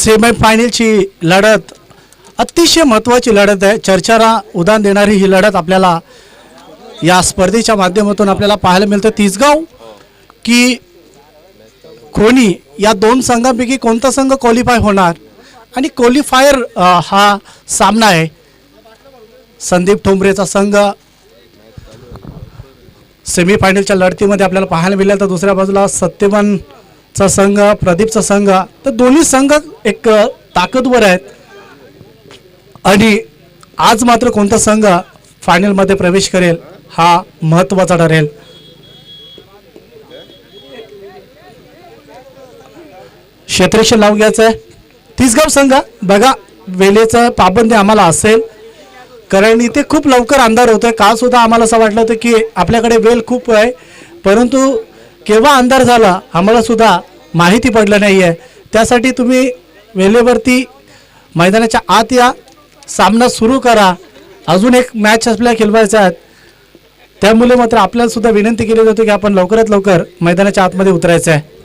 सेमीफायनलची लढत अतिशय महत्त्वाची लढत आहे. चर्चेला उधाण देणारी ही लढत आपल्याला या स्पर्धेच्या माध्यमातून आपल्याला पाहायला मिळतं. तिसगाव की खोनी या दोन संघांपैकी कोणता संघ क्वालिफाय होणार आणि क्वालिफायर हा सामना आहे. संदीप ठोंबरेचा संघ सेमीफायनलच्या लढतीमध्ये आपल्याला पाहायला मिळेल, तर दुसऱ्या बाजूला सत्यवानचा संघ, प्रदीपचा संघ. तर दोन्ही संघ एक ताकदवर आहेत आणि आज मात्र कोणता संघ फायनलमध्ये प्रवेश करेल हा महत्त्वाचा ठरेल. क्षेत्ररक्षण लावून घ्यायचं आहे. तिसगाव संघ बघा, वेळेचं पाबंदी आम्हाला असेल कारण इथे खूप लवकर अंधार होतोय. काल सुद्धा आम्हाला असं वाटलं होतं की आपल्याकडे वेळ खूप आहे, परंतु केव्हा अंधार झाला आम्हाला सुद्धा माहिती पडलं नाही आहे. त्यासाठी तुम्ही वेळेवरती मैदानाच्या आत या, सामना सुरू करा. अजून एक मॅच आपल्याला खेळवायचा आहे, त्यामुळे मात्र आपल्याला सुद्धा विनंती केली जाते की आपण लवकरात लवकर मैदानाच्या आतमध्ये उतरायचं आहे.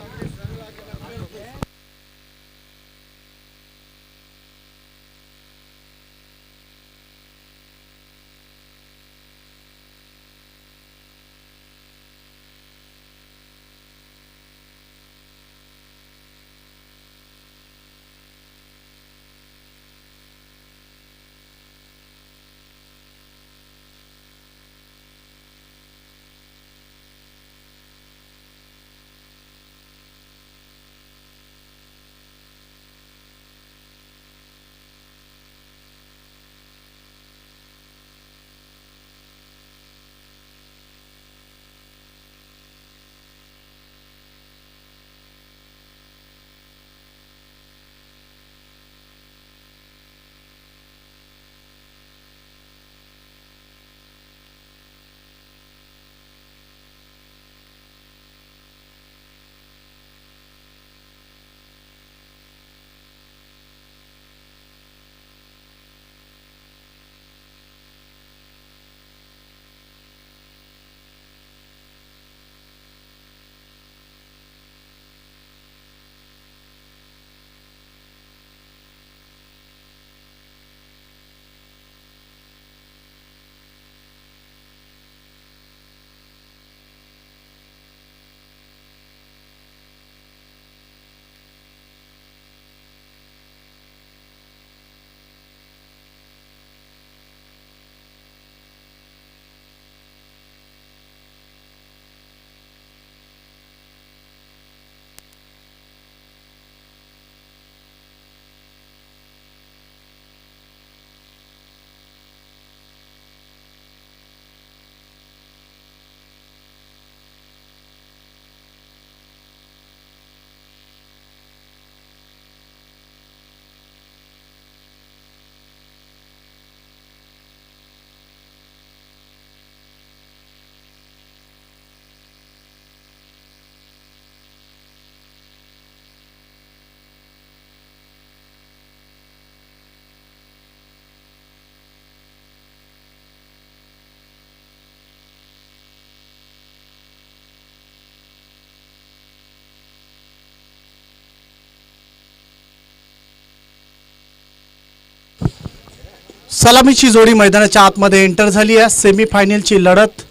सलामीची जोडी मैदानाच्या आतमध्ये एंटर झाली आहे. सेमीफायनलची लढत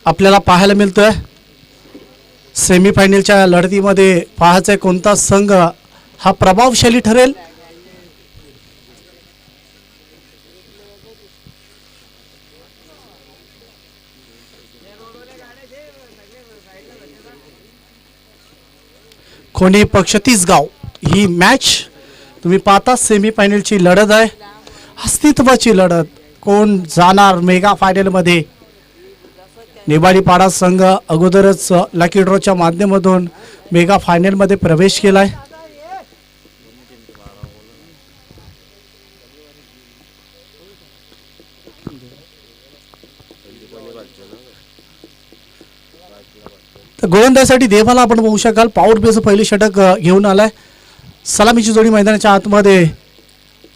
आपल्याला पाहायला मिळतोय. सेमीफायनलच्या लढतीमध्ये पाहायचं कोणता संघ हा प्रभावशाली ठरेल. खोनी पक्ष तिसगाव ही मॅच तुम्ही पाहता. सेमीफायनलची लढत आहे, अस्तित्वाची लढत. कोण जाणार मेगा फायनलमध्ये. निबाडीपाडा संघ अगोदरच लकी ड्रॉच्या माध्यमातून मेगा फायनलमध्ये प्रवेश केलाय. तर गोलंदाजीसाठी देवाला आपण बघू शकाल. पॉवर प्लेचं पहिली षटक घेऊन आलाय. सलामीची जोडी मैदानाच्या आतमध्ये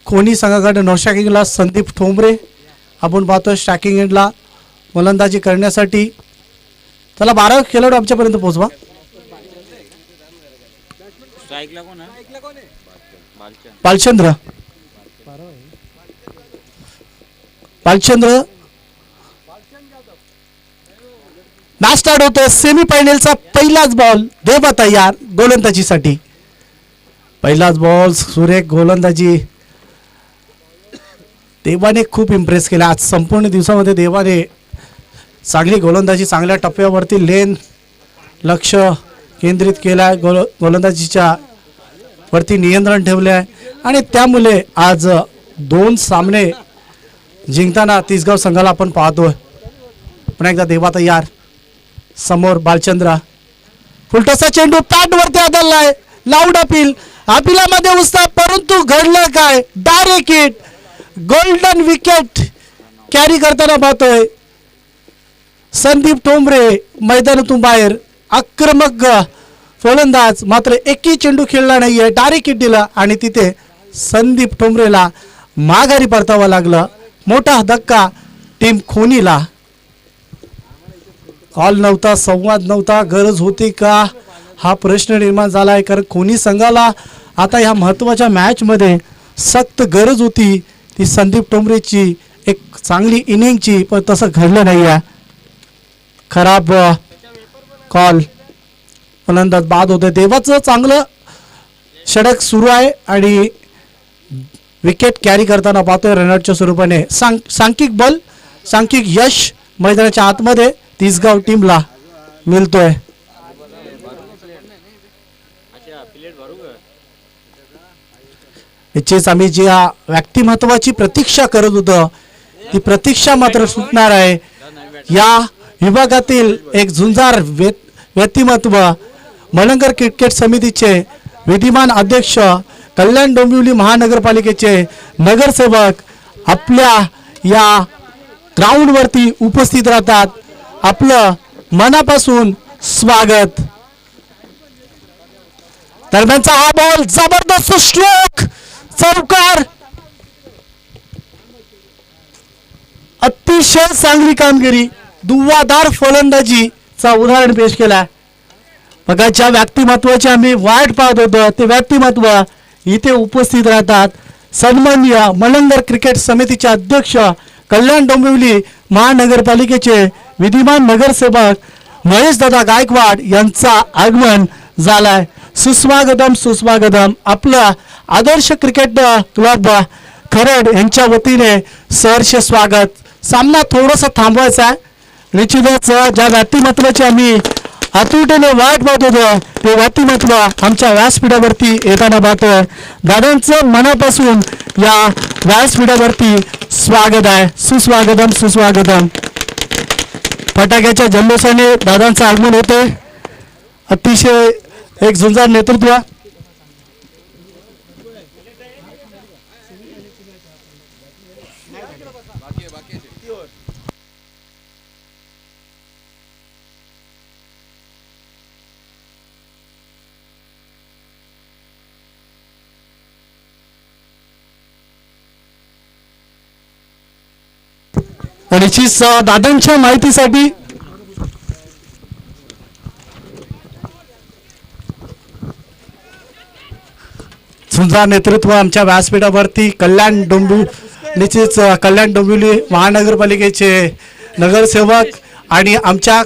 खोनी संघाकडे नॉस्ट्रायकिंगला संदीप ठोंबरे आपण पाहतोय. स्ट्रायकिंग एंडला गोलंदाजी करण्यासाठी त्याला 12 खेळाडू आमच्यापर्यंत पोहोचवा. बालचंद्र मॅच स्टार्ट होतोय. सेमीफायनलचा पहिलाच बॉल देवा तयार गोलंदाजीसाठी. पहिलाच बॉल सुरेख गोलंदाजी. देवाने खूप इम्प्रेस केला आज संपूर्ण दिवसामध्ये. देवाने चांगली गोलंदाजी चांगल्या टप्प्यावरती लेन लक्ष केंद्रित केला. गोलंदाजीच्या वरती नियंत्रण ठेवले आहे आणि त्यामुळे आज 2 सामने जिंकताना तिसगाव संघाला आपण पाहतोय. पुन्हा एकदा देवा तयार. समोर बालचंद्र. फुलटोसा चेंडू पॅडवरती आदळलाय. Loud appeal. अपिलामध्ये उसता परंतु घडलं काय. Direct hit. Golden wicket carry करताना पाहतोय. संदीप ठोंबरे मैदानातून बाहेर. आक्रमक फलंदाज मात्र एकही चेंडू खेळला नाहीये. डायरेक्ट हिट दिला आणि तिथे संदीप ठोंबरेला माघारी परतावं लागलं. मोठा धक्का टीम खोनीला. कॉल नव्हता, संवाद नव्हता, गरज होती का हा प्रश्न निर्माण झाला आहे. कारण खोनी संघाला आता ह्या महत्त्वाच्या मॅचमध्ये सक्त गरज होती ती संदीप ठोंबरेची एक चांगली इनिंगची, पण तसं घडलं नाही आहे. खराब कॉल. फलंदाज बाद होते. देवाचं चांगलं षटक सुरू आहे आणि विकेट कॅरी करताना पाहतोय रनआउटच्या स्वरूपाने. सांख्यिक बल सांख्यिक यश मैदानाच्या आतमध्ये तिसगाव टीमला मिळतोय. निश्चित आम्ही जी व्यक्तिमत्वाची प्रतीक्षा करत होतो ती प्रतीक्षा मात्र सुटणार आहे. या विभागातील एक झुंजार व्यक्तिमत्व मलंगर क्रिकेट समितीचे विद्यमान अध्यक्ष, कल्याण डोंबिवली महानगरपालिकेचे नगरसेवक आपल्या या ग्राउंडवरती उपस्थित राहतात. आपलं मनापासून स्वागत. दरम्यानचा हा बॉल जबरदस्त स्ट्रोक. चौकार. अतिशय चांगली कामगिरी. दुव्वादार फलंदाजीचा उदाहरण पेश केला. बघा ज्या व्यक्तिमत्वाची आम्ही वाट पाहत होतो ते व्यक्तिमत्व इथे उपस्थित राहतात. सन्माननीय मलंगर क्रिकेट समितीचे अध्यक्ष, कल्याण डोंबिवली महानगरपालिकेचे विद्यमान नगरसेवक महेशदादा गायकवाड यांचा आगमन झालाय. सुस्वागतम सुस्वागतम. आपलं आदर्श क्रिकेट क्लब खरड यांच्या वतीने सहर्ष स्वागत. सामना थोडासा थांबवायचा आहे. निश्चितच ज्या व्यक्तिमत्वाची आम्ही आतुरतेने वाट पाहत होतो ते व्यक्तिमत्व आमच्या व्यासपीठावरती येताना पाहतोय. दादांचं मनापासून या व्यासपीठावरती स्वागत आहे. सुस्वागतम सुस्वागतम. फटाक्याच्या जल्लोषाने दादांचं आगमन होते. अतिशय एक झुंजार नेतृत्व. निश्चित दादांच्या माहितीसाठी झुंजार नेतृत्व आमच्या व्यासपीठावरती कल्याण डोंबिवली महानगरपालिकेचे नगरसेवक आणि आमच्या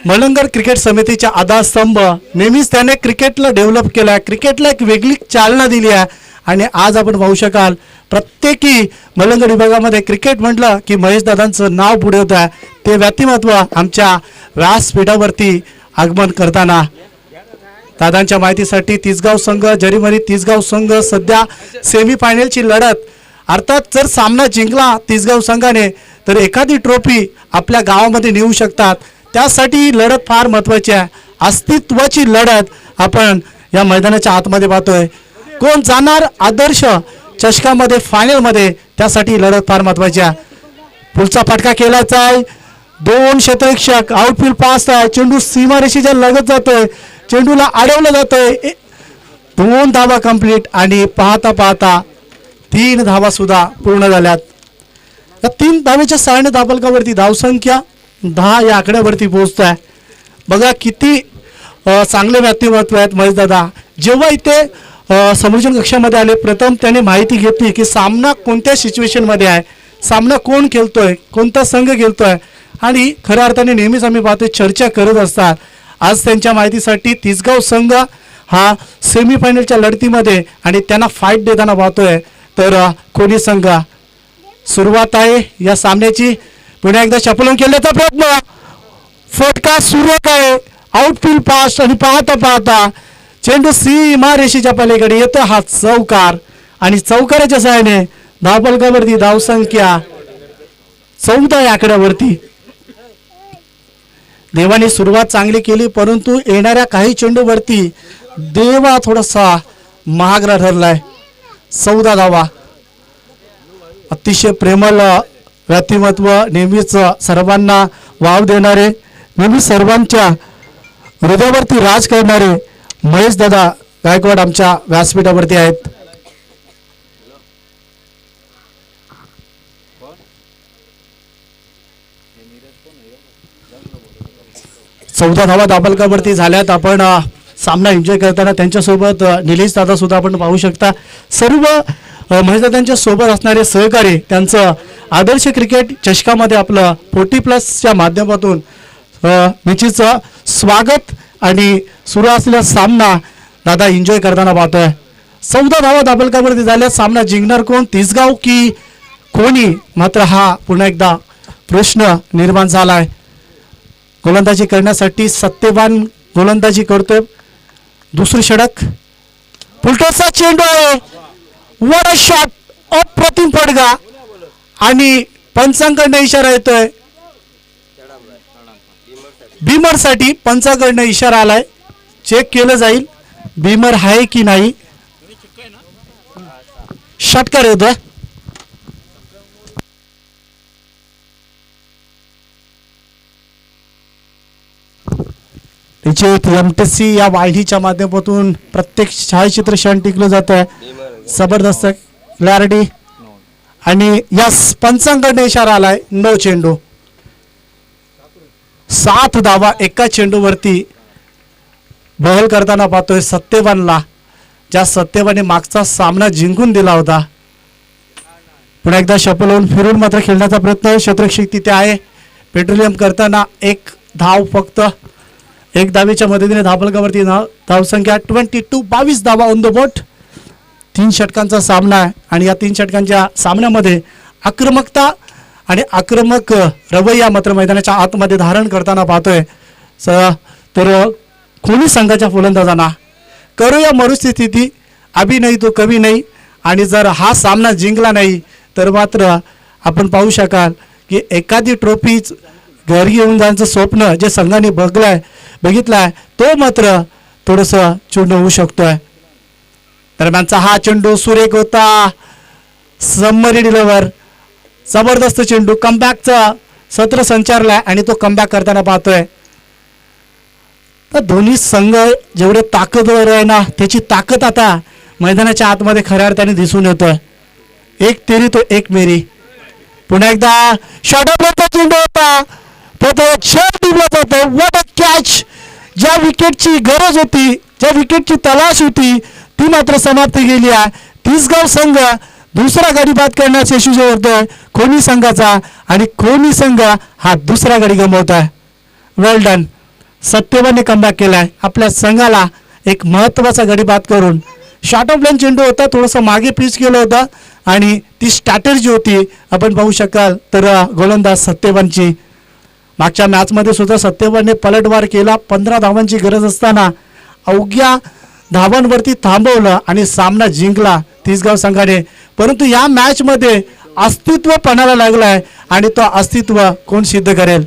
मलंगर क्रिकेट समितीच्या आधारस्तंभ. नेहमीच त्याने क्रिकेटला डेव्हलप केलं आहे, क्रिकेटला एक वेगळी चालना दिली आहे आणि आज आपण पाहू शकाल प्रत्येकी मलंगर विभागामध्ये क्रिकेट म्हटलं की महेशदादांचं नाव पुढे होतं आहे. ते व्यक्तिमत्व आमच्या व्यासपीठावरती आगमन करताना दादांच्या माहितीसाठी तिसगाव संघ जरीमरी तिसगाव संघ सध्या सेमीफायनलची लढत. अर्थात जर सामना जिंकला तिसगाव संघाने तर एखादी ट्रॉफी आपल्या गावामध्ये नेऊ शकतात. त्यासाठी ही लढत फार महत्त्वाची आहे. अस्तित्वाची लढत आपण या मैदानाच्या आतमध्ये पाहतोय. कोण जाणार आदर्श चषकामध्ये फायनलमध्ये त्यासाठी लढत फार महत्त्वाची आहे. पुढचा फटका केलाचा आहे. 2 क्षेत्ररक्षक आउटफील्ड पास आहे. चेंडू सीमारेषेच्या लगत जातोय. चेंडूला अडवलं जातोय. 2 धावा कंप्लीट आणि पाहता पाहता 3 धावा सुद्धा पूर्ण झाल्यात. या 3 धावेच्या सहाय्याने धावफलकावरती धावसंख्या 10 या आकड्यावरती पोहोचत आहे. बघा किती चांगले व्यक्तिमत्व आहेत महेशदादा. जेव्हा इथे समोरच्या कक्षामध्ये आले, प्रथम त्याने माहिती घेतली की सामना कोणत्या सिच्युएशनमध्ये आहे, सामना कोण खेळतोय, कोणता संघ खेळतोय, आणि खऱ्या अर्थाने नेहमीच आम्ही पाहतोय चर्चा करत असतात. आज त्यांच्या माहितीसाठी तिसगाव संघ हा सेमीफायनलच्या लढतीमध्ये आणि त्यांना फाईट देताना पाहतोय. तर कोणी संघ सुरुवात आहे या सामन्याची. पुन्हा एकदा चपलून केल्याचा प्रयत्न, फटका सुरेख आहे, आउटफील्ड पास, आणि पाहता पाहता चेंडू सीमा रेषेच्या पलीकडे येतो. हा चौकार, आणि चौकाराच्या सहाय्याने धावफलकावरती धावसंख्या 14 या आकड्यावरती. देवाने सुरुवात चांगली केली, परंतु येणाऱ्या काही चेंडूवरती देवा थोडासा महागडा ठरलाय. 14 धावा. अतिशय प्रेमळ व्यक्तिमत्व, नेहमीच सर्वांना वाव देणारे, नेहमीच सर्वांच्या हृदयावरती राज करणारे महेशदादा गायकवाड आमच्या व्यासपीठावरती आहेत. चौदा धावा दाबलकावरती झाल्यात. आपण सामना एन्जॉय करताना त्यांच्यासोबत निलेश दादा सुद्धा आपण पाहू शकता. सर्व महेशदादांच्या सोबत असणारे सहकारी त्यांचं आदर्श क्रिकेट चषकामध्ये आपलं 40+ माध्यमातून निश्चित स्वागत आणि सुरू असलेला सामना दादा एन्जॉय करताना पाहतोय. 14 धावा दाबलकावरती झाल्या. सामना जिंकणार कोण, तिसगाव की कोणी, मात्र हा पुन्हा एकदा प्रश्न निर्माण झालाय. गोलंदाजी करण्यासाठी सत्यवान गोलंदाजी करतोय. दुसरी षटक, फुलटॉसचा चेंडू आहे, वर शॉट, अप्रतिम फटका, आणि पंचांकडनं इशारा येतोय. बीमरसाठी पंचांकडनं इशारा आलाय. चेक केलं जाईल बीमर आहे की नाही. षटकार येतोय. एमटीसी या वाहिनीच्या माध्यमातून प्रत्येक छायाचित्र क्षण टिकलं जात आहे. जबरदस्त क्लॅरिटी, आणि या पंचांकडे इशारा आलाय. 9 चेंडू 7 धावा एका चेंडूवरती बहल करताना पाहतोय सत्यवानला, ज्या सत्यवाने मागचा सामना जिंकून दिला होता. पुन्हा एकदा शपल होऊन फिरून मात्र खेळण्याचा प्रयत्न. शतरक्षक तिथे आहे. पेट्रोलियम करताना 1 धाव फक्त. 1 धावेच्या मदतीने धावफलकावरती धावसंख्या 22 धावा ऑन द बोट. 3 षटकांचा सामना आहे, आणि या 3 षटकांच्या सामन्यामध्ये आक्रमकता आणि आक्रमक रवैया मात्र मैदानाच्या आतमध्ये धारण करताना पाहतोय. तर कोणी संघाच्या फलंदाजांना करूया मरुस्थिती, अभि नाही तो कवी नाही. आणि जर हा सामना जिंकला नाही तर मात्र आपण पाहू शकाल की एखादी ट्रॉफीच घरी येऊन जाण्याचं स्वप्न जे संघाने बघितलाय तो मात्र थोडंसं चूर्ण होऊ शकतोय. दरम्यानचा हा चेंडू सुरेख होता, समरी डिलिव्हर, जबरदस्त चेंडू, कमबॅकचा सत्र संचारलाय आणि तो कमबॅक करताना पाहतोय. तर दोन्ही संघ जेवढे ताकदवर आहे ना, त्याची ताकद आता मैदानाच्या आतमध्ये खऱ्या अर्थाने दिसून येतोय. 1 तेरी तो 1 मेरी. पुन्हा एकदा शॉर्ट चेंडू होता, तो छेड टिपला जातो. What a catch. ज्या विकेटची गरज होती, ज्या विकेटची तलाश होती, ती मात्र समाप्ती गेली आहे. तिसगाव संघ दुसरा गडी बाद करण्यास यशस्वी होतोय खोनी संघाचा, आणि खोनी संघ हा दुसरा गडी गमावतोय. वेल डन. सत्यवाने कमबॅक केलाय. आपल्या संघाला एक महत्त्वाचा गडी बाद करून. शॉर्ट ऑफ लाईन चेंडू होता, थोडंसं मागे पिच केलं होतं, आणि ती स्ट्रॅटेजी होती आपण पाहू शकाल. तर गोलंदाज सत्यवानची मागच्या मॅचमध्ये सुद्धा सत्यवानने पलटवार केला. 15 धावांची गरज असताना अवघ्या धावांवरती थांबवलं आणि सामना जिंकला तिसगाव संघाने. परंतु या मॅचमध्ये अस्तित्व पणाला लागलाय, आणि तो अस्तित्व कोण सिद्ध करेल.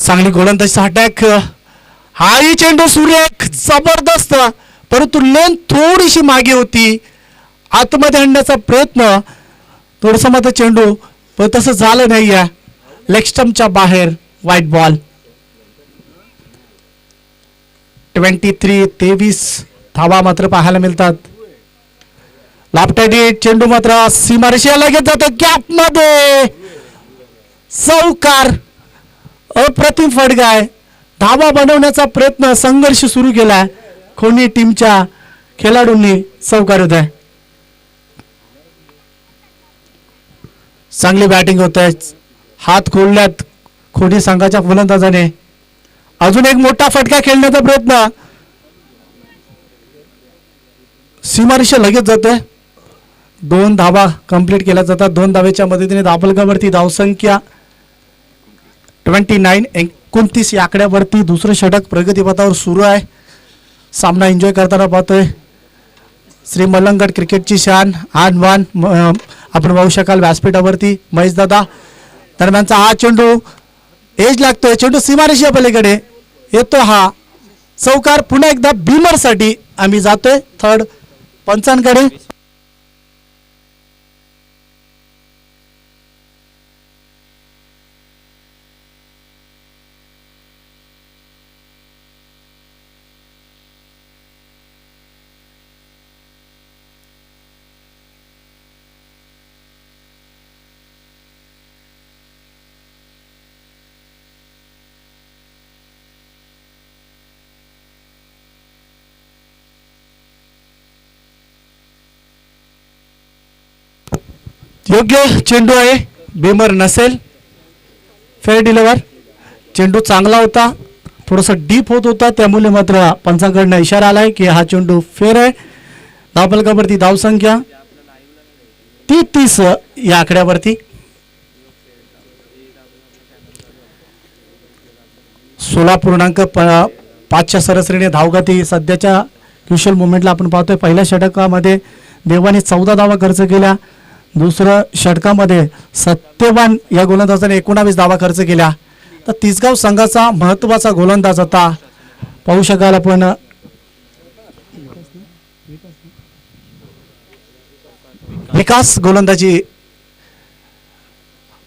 चांगली गोलंदाजीचा अटॅक. हाही चेंडू सुरेख, जबरदस्त, परंतु लेन थोडीशी मागे होती. आतमध्ये आणण्याचा प्रयत्न, थोडंसं मात्र चेंडू, पण तसं झालं नाही आहे. लेग स्टंपच्या बाहेर, व्हाईट बॉल. 23 धावा मात्र पाहायला मिळतात. लापटाडी चेंडू मात्र सीमारेषेला लगेच जातो गॅप मध्ये चौकार. अप्रतिम फटका आहे. धावा बनवण्याचा प्रयत्न संघर्ष सुरू केला खोनी टीमच्या खेळाडूंनी. चौकार होत आहे. चांगली बॅटिंग होत आहे. हात खोलल्यात खोनी संघाच्या फलंदाजाने. अजून एक मोठा फटका खेळण्याचा प्रयत्न. सीमारेषा लगेच जातोय. 2 धावा कंप्लीट केल्या जातात. 2 धावेच्या मदतीने दाबलगावरती धावसंख्या 29 या आकड्यावरती दुसरं षटक प्रगतीपथावर सुरू आहे. सामना एन्जॉय करताना पाहतोय. श्री मलंगगड क्रिकेटची शान आनवान आपण पाहू शकाल व्यासपीठावरती महेश दादा. दरम्यानचा हा चेंडू एज लागतोय. चेंडू सीमारेषा पलीकडे येतो. हा चौकार. पुन्हा एकदा बीमर साठी आम्ही जातोय थर्ड पंचांकडे. योग्य चेंडू आहे. बेमर नसेल. Fair deliver. चेंडू चांगला होता. थोडासा डीप होत होता त्यामुळे मात्र पंचांकडनं इशारा आलाय की हा चेंडू फेअर आहे. धावफलकावरती धावसंख्या 30 या आकड्यावरती. 16.5च्या सरासरीने धावगती सध्याच्या क्रुशियल मोमेंटला आपण पाहतोय. पहिल्या षटकामध्ये देवाने 14 धावा खर्च केल्या. दुसरं षटकामध्ये सत्यवान या गोलंदाजाने 19 धावा खर्च केल्या. तर तिसगाव संघाचा महत्वाचा गोलंदाज आता पाहू शकाल आपण विकास गोलंदाजी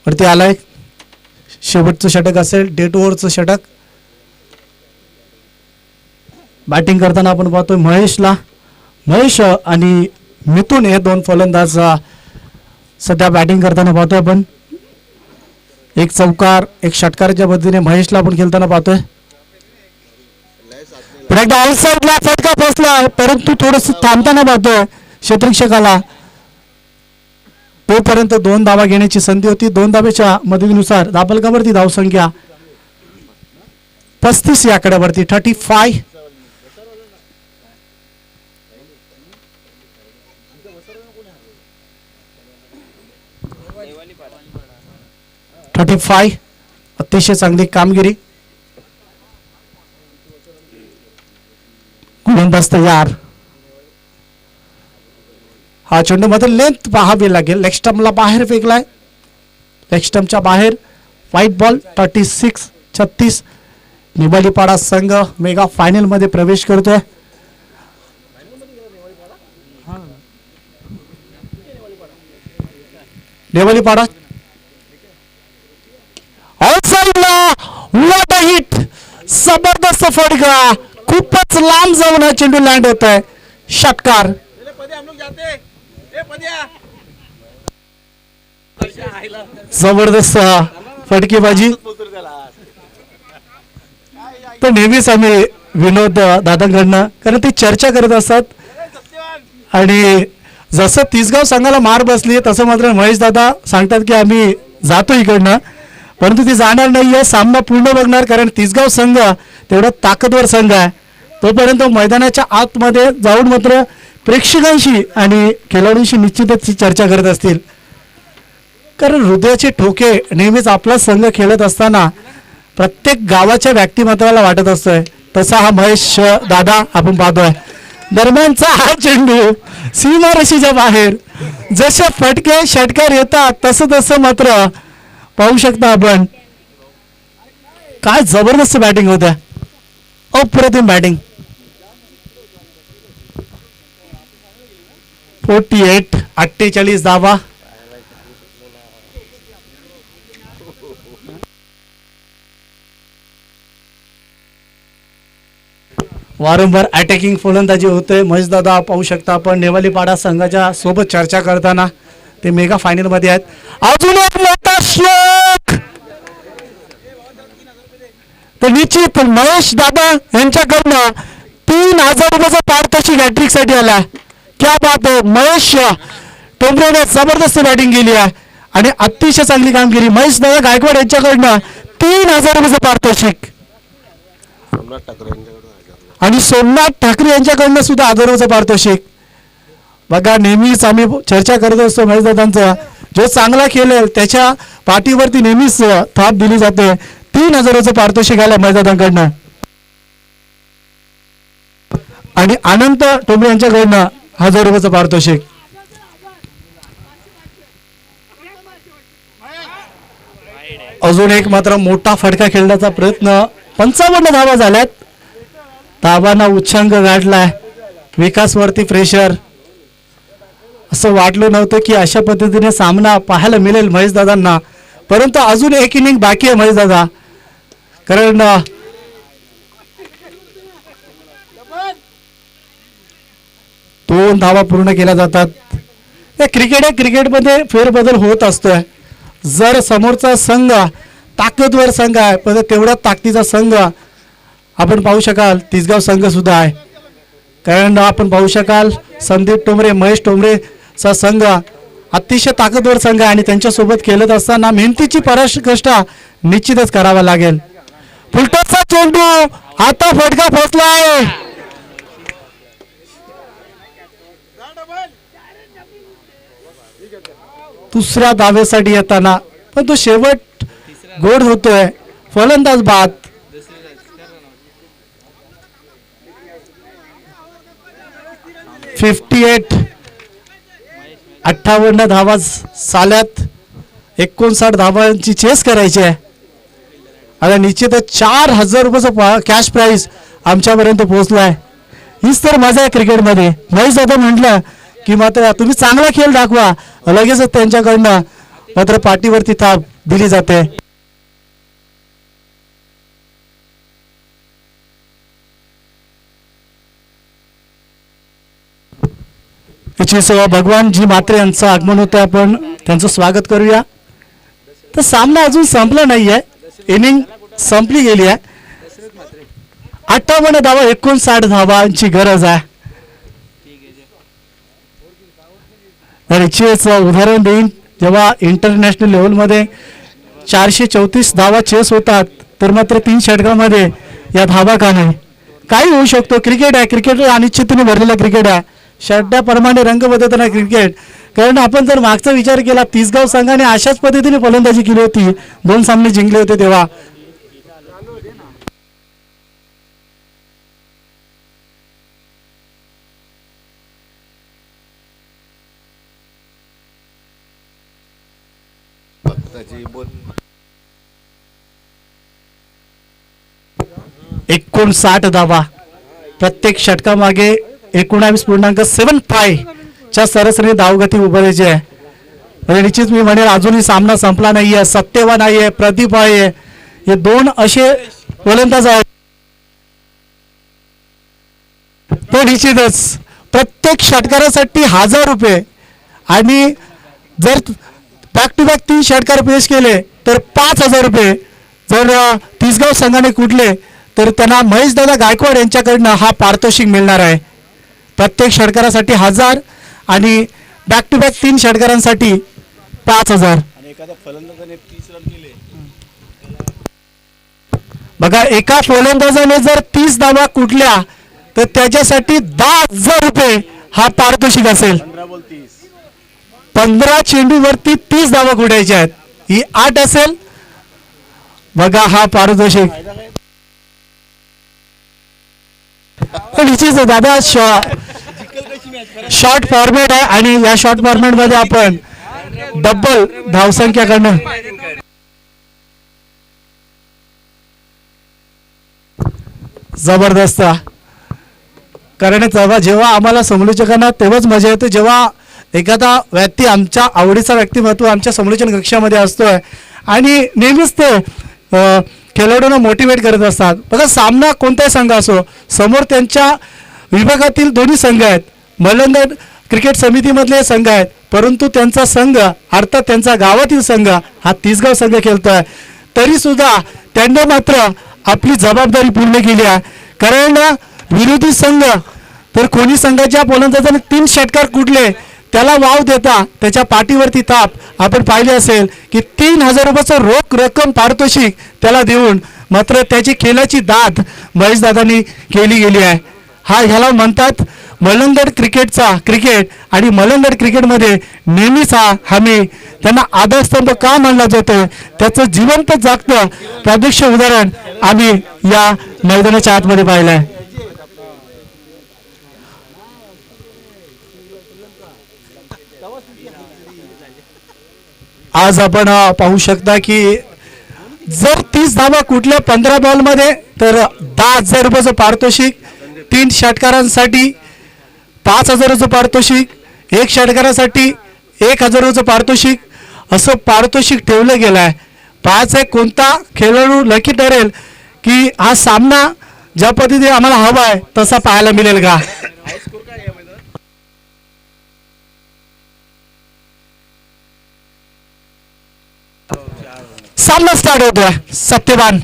वरती आलाय. शेवटचं षटक असेल डेट ओव्हरचं षटक. बॅटिंग करताना आपण पाहतोय महेश आणि मिथुन हे 2 फलंदाज सध्या बॅटिंग करताना पाहतोय आपण. एक चौकार एक षटकाराच्या पद्धतीने महेशला आपण खेळताना पाहतोय. पण एकदा ऑलसाईडला फटका बसला परंतु थोडस थांबताना पाहतोय क्षेत्ररक्षकाला. तोपर्यंत 2 धावा घेण्याची संधी होती. 2 धावेच्या मदतीनुसार दाबलगावरती धावसंख्या 35 या आकड्यावरती 35. अतिशय चांगली कामगिरी. गोलंदाज तयार. हा चेंडू मध्ये लेंथ पाहावी लागेल. लेग स्टंपला बाहेर फेकलाय. लेग स्टंपच्या बाहेर. White ball 36. निवालीपाडा संघ मेगा फायनल मध्ये प्रवेश करतोय. निवालीपाडा व्हॉट अ हिट. जबरदस्त फटका. खूपच लांब जाऊन हा चेंडू लँड होत आहे. षटकार. जबरदस्त फटकेबाजी. तर नेहमीच आम्ही विनोद दादांकडनं कारण ते चर्चा करत असतात आणि जसं तिसगाव संघाला मार बसली तसं मात्र महेश दादा सांगतात की आम्ही जातो इकडनं परंतु ती जाणार नाहीये. सामना पूर्ण बघणार कारण तिसगाव संघ तेवढा ताकदवर संघ आहे. तोपर्यंत मैदानाच्या आतमध्ये जाऊन मात्र प्रेक्षकांशी आणि खेळाडूंशी निश्चितच चर्चा करत असतील कारण हृदयाचे ठोके नेहमीच आपला संघ खेळत असताना प्रत्येक गावाच्या व्यक्तिमत्वाला वाटत असतोय. तसा हा महेश दादा आपण पाहतोय. दरम्यानचा हा चेंडू सीमारेषेच्या बाहेर. जसे फटके षटकार येतात तसं तसं मात्र पाहू शकता आपण. काय जबरदस्त बॅटिंग होत्या. अप्रतिम बॅटिंग. 48 धावा. वारंवार अटॅकिंग फलंदाजी होते. महेशदादा पाहू शकता आपण नेवालीपाडा संघाच्या सोबत चर्चा करताना ते मेगा फायनल मध्ये आहेत. अजून एक मोठा श्लोक तर निश्चित महेश दादा यांच्याकडनं 3000 रुपयाचा पारितोषिक हॅट्रिक साठी आला. क्या बात आहे. महेश टोंबरेने जबरदस्त बॅटिंग केली आहे आणि अतिशय चांगली कामगिरी. महेश दादा गायकवाड यांच्याकडनं 3000 रुपयाचं पारितोषिक आणि सोमनाथ ठाकरे यांच्याकडनं सुद्धा 1000 रुपयाचं पारितोषिक. बघा नेहमीच आम्ही चर्चा करत असतो महेशदादांचा जो चांगला खेळेल त्याच्या पाठीवरती नेहमीच थाप दिली जाते. 3000 रुपयाचं पारितोषिक आलं महेशदादांकडनं आणि अनंत टोंबरे यांच्याकडनं 1000 रुपयाचं पारितोषिक. अजून एक मात्र मोठा फटका खेळण्याचा प्रयत्न. 55 धावा झाल्यात. धावांना उच्चांक गाठलाय. विकासवरती प्रेशर. असं वाटलं नव्हतं की अशा पद्धतीने सामना पाहायला मिळेल महेशदादांना, परंतु अजून एक इनिंग बाकी आहे महेशदादा. कारण 2 धावा पूर्ण केल्या जातात. क्रिकेट आहे. क्रिकेटमध्ये फेरबदल होत असतोय. जर समोरचा संघ ताकदवर संघ आहे पण तेवढ्या ताकदीचा संघ आपण पाहू शकाल तिसगाव संघ सुद्धा आहे. कारण आपण पाहू शकाल संदीप टोंबरे महेश टोंबरेचा संघ अतिशय ताकदवर संघ आहे आणि त्यांच्यासोबत खेळत असताना मेहनतीची पराकाष्ठ निश्चितच करावा लागेल. फुलटॉसचा चेंडू आता फटका पोचलाय. दुसऱ्या धावेसाठी येताना पण तो शेवट गोड होतोय. फलंदाज बाद. (58) 58 धावा साल्यात 59 धावांची चेस करायची आहे. आता निश्चितच 4000 रुपयाचा कॅश प्राइज आमच्यापर्यंत पोहोचलाय. हीच तर मजा आहे क्रिकेटमध्ये. महेश दादा म्हटलं की मात्र तुम्ही चांगला खेळ दाखवा लगेचच त्यांच्याकडनं मात्र पाठीवरती थाप दिली जाते. भगवान जी मात्रे यांचं आगमन होतं. आपण त्यांचं स्वागत करूया. तर सामना अजून संपला नाहीये. इनिंग संपली गेली आहे. 58 धावा 59 धावांची गरज आहे. उदाहरण देईन जेव्हा इंटरनॅशनल लेवलमध्ये 434 धावा चेस होतात तर मात्र 3 षटकामध्ये या धावा का नाही. काही होऊ शकतो. क्रिकेट आहे. क्रिकेट अनिश्चिततेने भरलेला क्रिकेट आहे. षटकाप्रमाणे रंग बदलताना क्रिकेट. कारण आपण जर मागचा विचार केला तिसगाव संघाने अशाच पद्धतीने फलंदाजी केली होती. 2 सामने जिंकले होते तेव्हा. एकूण 60 धावा प्रत्येक षटकामागे 19.75 च्या सरासरी धावगती उभारायची आहे. म्हणजे निश्चित मी म्हणेल अजूनही सामना संपला नाहीये. सत्यवान आहे प्रदीप आहे. हे 2 असे फलंदाज आहेत. तो निश्चितच प्रत्येक षटकारासाठी 1000 रुपये आणि जर बॅक टू बॅक 3 षटकार पेश केले तर 5000 रुपये. जर तिसगाव संघाने कुठले तर त्यांना महेशदादा गायकवाड यांच्याकडनं हा पारितोषिक मिळणार आहे. प्रत्येक षटकारासाठी 1000 आणि बॅक टू बॅक 3 षटकारांसाठी 5000. बघा एका फलंदाजाने जर 30 धावा कुठल्या तर त्याच्यासाठी 10,000 रुपये हा पारितोषिक असेल. 15 चेंडूवरती 30 धावा कुठायच्या आहेत. ही 8 असेल. बघा हा पारितोषिक निश्चित दादा. शॉर्ट फॉर्मॅट आहे आणि या शॉर्ट फॉर्मॅट मध्ये आपण डबल धावसंख्या करणं जबरदस्त. कारण जेव्हा आम्हाला समालोचकांना तेव्हाच मजा येते जेव्हा एखादा व्यक्ती आमच्या आवडीचा व्यक्तिमत्व आमच्या समालोचन कक्षामध्ये असतोय आणि नेहमीच ते खेळाडूंना मोटिवेट करत असतात. बघा सामना कोणताही संघ असो, समोर त्यांच्या विभागातील दोन्ही संघ आहेत, मलंग क्रिकेट समितीमधले संघ आहेत, परंतु त्यांचा संघ अर्थात त्यांचा गावातील संघ हा तिसगाव संघ खेळतोय. तरी सुद्धा त्यांनी मात्र आपली जबाबदारी पूर्ण केली आहे. कारण विरोधी संघ तर कोणी संघाच्या फलंदाजाने 3 षटकार कुठले त्याला वाव देता त्याच्या पाठीवरती ताप आपण पाहिले असेल की 3000 रुपयाचं रोख रक्कम पारितोषिक त्याला देऊन मात्र त्याची खेळाची दाद महेश दादांनी केली गेली आहे. ह्याला म्हणतात मलंगड क्रिकेट आणि मलंगड क्रिकेटमध्ये नेहमीच आम्ही त्यांना आधारस्तंभ का मानला जातो त्याचं जिवंत जागतं प्रत्यक्ष उदाहरण आम्ही या मैदानाच्या आतमध्ये पाहिलं आहे. आज आपण पाहू शकता की जर 30 धावा कुठल्या 15 बॉलमध्ये तर 10,000 रुपयाचं पारितोषिक, 3 षटकारांसाठी 5,000चं पारितोषिक, 1 षटकारासाठी 1,000 रुपयाचं पारितोषिक असं पारितोषिक ठेवलं गेलं आहे. पाहायचं कोणता खेळाडू लकी ठरेल की हा सामना ज्या पद्धतीने आम्हाला हवा आहे तसा पाहायला मिळेल का. सामना स्टार्ट होतोय. सत्यवान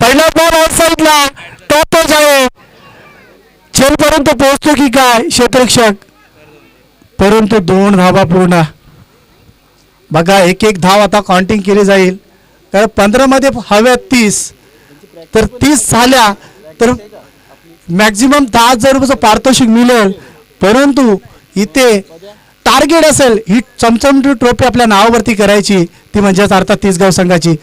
पहिला बॉल आउटसाइडला टॉपच आहे, चेलपर्यंत पोहोचतो की काय क्षेत्ररक्षक, परंतु 2 धावा पूर्ण. बघा एक धाव आता काउंटिंग केली जाईल कारण 15 मध्ये हव्यात 30 तर 30 झाल्या तर मॅक्झिमम 10,000 रुपयाचं पारितोषिक मिळेल. परंतु इथे टार्गेट असेल ही चमचमटी ट्रॉफी आपल्या नावावरती करायची, ती म्हणजेच अर्थात तिसगाव संघाची.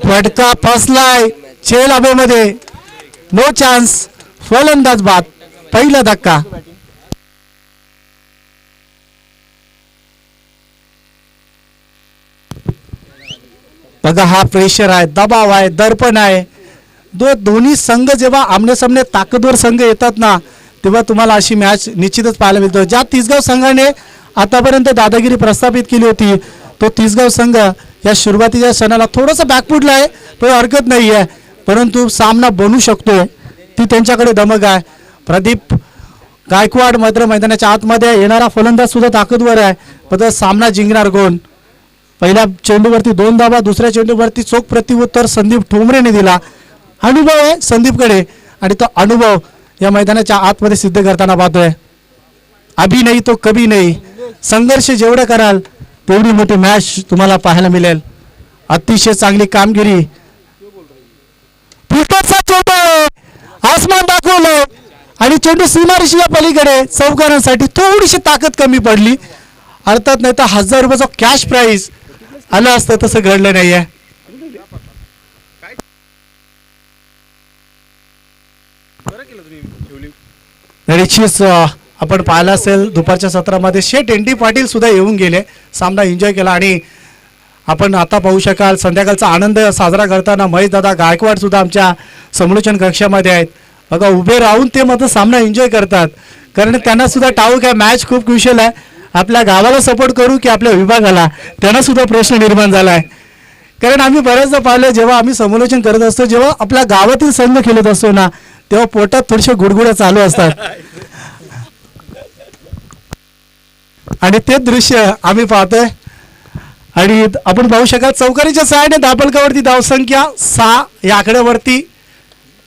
फटका फसलाय चेल हवेमध्ये, नो चान्स, फलंदाज बाद, पहिला धक्का. बघा हा प्रेशर आहे, दबाव आहे, दर्पण आहे. दोन्ही संघ जेव्हा आमने सामने ताकदवर संघ येतात ना तेव्हा तुम्हाला अशी मॅच निश्चितच पाहायला मिळतो. ज्या तिसगाव संघाने आतापर्यंत दादागिरी प्रस्थापित केली होती तो तिसगाव संघ या सुरुवातीच्या क्षणाला थोडंसं बॅकफुटला आहे, तो हरकत नाही आहे, परंतु सामना बनू शकतोय ती त्यांच्याकडे धमक आहे. प्रदीप गायकवाड मात्र मैदानाच्या आतमध्ये येणारा फलंदाज सुद्धा ताकदवर आहे, पण सामना जिंकणार कोण. पहिल्या चेंडूवरती 2 धावा, दुसऱ्या चेंडूवरती चोख प्रत्युत्तर संदीप ठोंबरेने दिला. अनुभव आहे संदीपकडे आणि तो अनुभव या मैदानाच्या आतमध्ये सिद्ध करताना पाहतोय. अभी नाही तो कभी नाही, संघर्ष जेवढं कराल तेवढी मोठी मॅच तुम्हाला पाहायला मिळेल. अतिशय चांगली कामगिरी, फुटचा चेंडू आसमान दाखवलं आणि चेंडू सीमारेषेच्या पलीकडे चौकारांसाठी थोडीशी ताकद कमी पडली. अर्थात नाही तर 1,000 रुपयाचं कॅश प्राइज आलं असतं, तसं घडलं नाहीये. निश्चितच आपण पाहिलं असेल दुपारच्या सत्रामध्ये शेठ एन टी पाटील सुद्धा येऊन गेले, सामना एन्जॉय केला आणि आपण आता पाहू शकाल संध्याकाळचा आनंद साजरा करताना महेश दादा गायकवाड सुद्धा आमच्या समालोचन कक्षामध्ये आहेत. बघा उभे राहून ते मात्र सामना एन्जॉय करतात कारण त्यांना सुद्धा ठाऊक आहे मॅच खूप क्रुशियल आहे. आपल्या गावाला सपोर्ट करू की आपल्या विभागाला, त्यांना सुद्धा प्रश्न निर्माण झाला आहे. कारण आम्ही बऱ्याचदा पाहिलं जेव्हा आम्ही समालोचन करत असतो, जेव्हा आपल्या गावातील संघ खेळत असतो ना तेव्हा पोटात थोडेसे गुडगुड्या चालू असतात आणि ते दृश्य आम्ही पाहतोय. आणि आपण पाहू शकाल चौकारीच्या सहाय्याने धापलकावरती धावसंख्या 6 या आकड्यावरती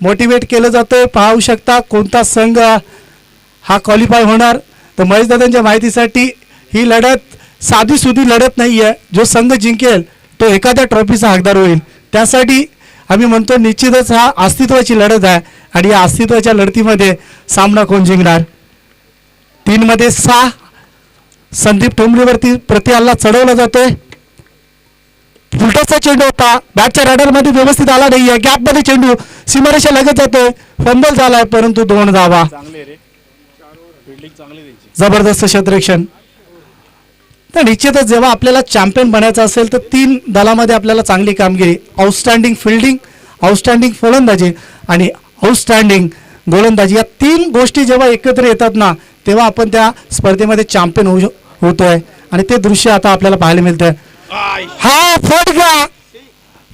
मोटिवेट केलं जातंय. पाहू शकता कोणता संघ हा क्वालिफाय होणार. तर महेश दादांच्या माहितीसाठी ही लढत साधी सुधी लढत नाही आहे, जो संघ जिंकेल तो एखाद्या ट्रॉफीचा हकदार होईल. त्यासाठी आम्ही म्हणतो निश्चितच हा अस्तित्वाची लढत आहे आणि या अस्तित्वाच्या लढतीमध्ये सामना कोण जिंकणार. 3 मध्ये 6 संदीप ठोंबरेवरती प्रतिहल्ला चढवला जातोय. फुलटॉसचा चेंडू होता, बॅटच्या रॅडरमध्ये व्यवस्थित आला नाहीये, गॅपमध्ये चेंडू सीमारेषा लगत जातोय, फंबल झालाय परंतु 2 धावा. जबरदस्त क्षेत्ररक्षण. तर निश्चितच जेव्हा आपल्याला चॅम्पियन बनायचं असेल तर 3 दलामध्ये आपल्याला चांगली कामगिरी, आउटस्टँडिंग फिल्डिंग, आउटस्टँडिंग फलंदाजी आणि आउटस्टँडिंग गोलंदाजी, या 3 गोष्टी जेव्हा एकत्र येतात ना तेव्हा आपण त्या स्पर्धेमध्ये चॅम्पियन होतोय आणि ते दृश्य आता आपल्याला पाहायला मिळतंय. हा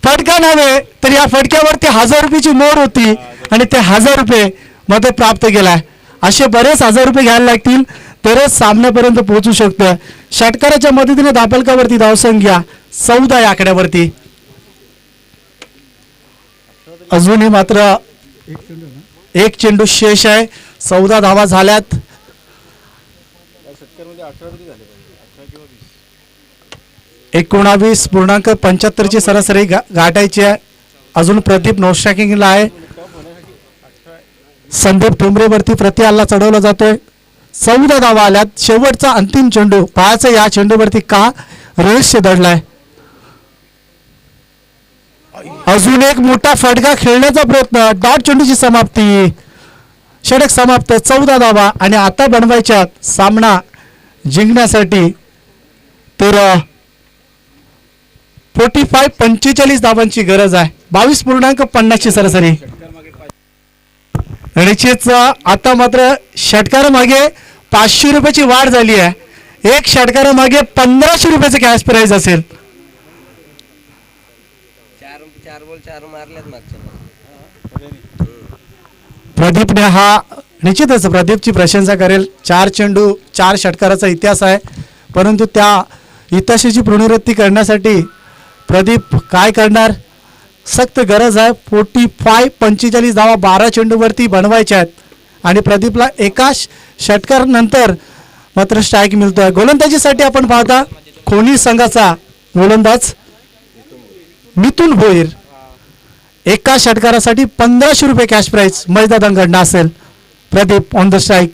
फटका नव्हे तर या फटक्यावरती 1000 रुपयाची मोर होती आणि ते 1000 रुपये मध्ये प्राप्त केलाय. असे बरेच 1000 रुपये घ्यायला लागतील तरच सामन्यापर्यंत पोहोचू शकतं. षटकाराच्या मदतीने दापलकावरती धावसंख्या 14 या आकड्यावरती. अजूनही मात्र एक चेंडू शेष आहे. 14 धावा झाल्यात. 19.75 ची सरासरी गाठायची आहे. अजून प्रदीप नो स्ट्रायकिंगला आहे. संदीप ठोंबरेवरती प्रति हल्ला चढवला जातोय. 14 धावा आल्यात. शेवटचा अंतिम चेंडू पाहायचं या चेंडूवरती का रहस्य दडलाय. अजून एक मोठा फटका खेळण्याचा प्रयत्न. डॉट चेंडूची समाप्ती. षटक समाप्त. 14 धावा आणि आता बनवायच्या सामना जिंकण्यासाठी तर 45 धावांची गरज आहे. 22.50 ची सरासरी. निश्चितच आता मात्र षटकारामागे 500 रुपयाची वाढ झाली आहे. एक षटकारामागे 1500 रुपयाचं कॅश प्राइज असेल. प्रदीपने हा निश्चितच प्रदीपची प्रशंसा करेल. 4 चेंडू 4 षटकाराचा इतिहास आहे. परंतु त्या इतिहासाची पुनरावृत्ती करण्यासाठी प्रदीप काय करणार. सक्त गरज आहे. 45 धावा 12 चेंडूवरती बनवायच्या आहेत आणि प्रदीपला एका षटकार नंतर मात्र स्ट्राईक मिळतोय. गोलंदाजीसाठी आपण पाहता खोनी संघाचा गोलंदाज मिथुन भोईर. एका षटकारासाठी 1500 रुपये कॅश प्राइज मैदानाकडनं असेल. Pradeep on the strike.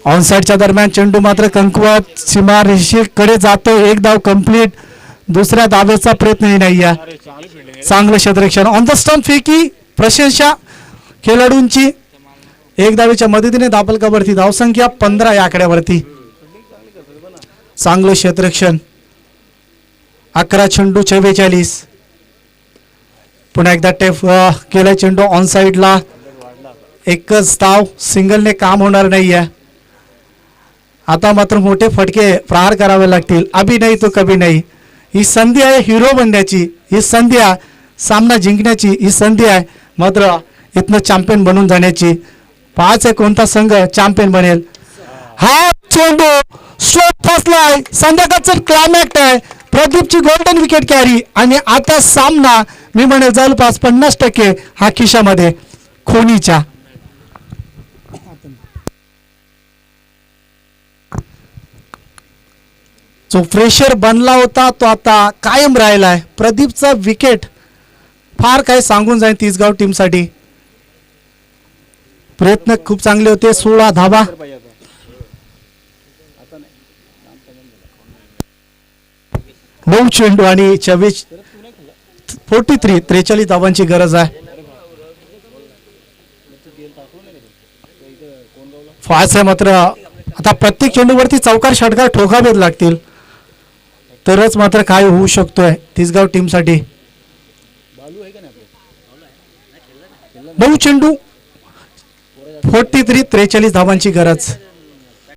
ऑनसाईडच्या दरम्यान चेंडू मात्र कमकुवत सीमा रेषेकडे जातो. एक धाव कंप्लीट. दुसऱ्या धावेचा प्रयत्नही नाही आहे. चांगलं क्षेत्ररक्षण. ऑन द स्टंप फेकी. प्रशंसा खेळाडूंची. एक धावेच्या मदतीने दापलकावरती धावसंख्या 15 या आकड्यावरती. चांगलं क्षेत्ररक्षण. 11 चेंडू 44. पुन्हा एकदा टेप केला चेंडू ऑन साईडला. एकच धाव. सिंगलने काम होणार नाही आहे. आता मात्र मोठे फटके प्रहार करावे लागतील. अभी नाही तो कभी नाही. ही संधी आहे हिरो बनण्याची. ही संधी आहे सामना जिंकण्याची. ही संधी आहे मात्र इथनं चॅम्पियन बनून जाण्याची. 5 आहे कोणता संघ चॅम्पियन बनेल. हा चेंडू स्ट्रोक फसलाय. संध्याकाळचं क्लायमॅक्स आहे. प्रदीपची गोल्डन विकेट कॅरी आणि आता सामना मी म्हणेल जवळपास 50% हा खिशामध्ये खोनीच्या. जो फ्रेशर बनला होता तो आता कायम राहिलाय. प्रदीपचा विकेट फार काय सांगून जाईल तिसगाव टीमसाठी. प्रयत्न खूप चांगले होते. 16 धावा. 9 चेंडू आणि 43 धावांची गरज आहे. फास्ट आहे मात्र आता प्रत्येक चेंडूवरती चौकार षटकार ठोकावेच लागतील तरच मात्र काय होऊ शकतोय तिसगाव टीमसाठी. 9 चेंडू 43 धावांची गरज.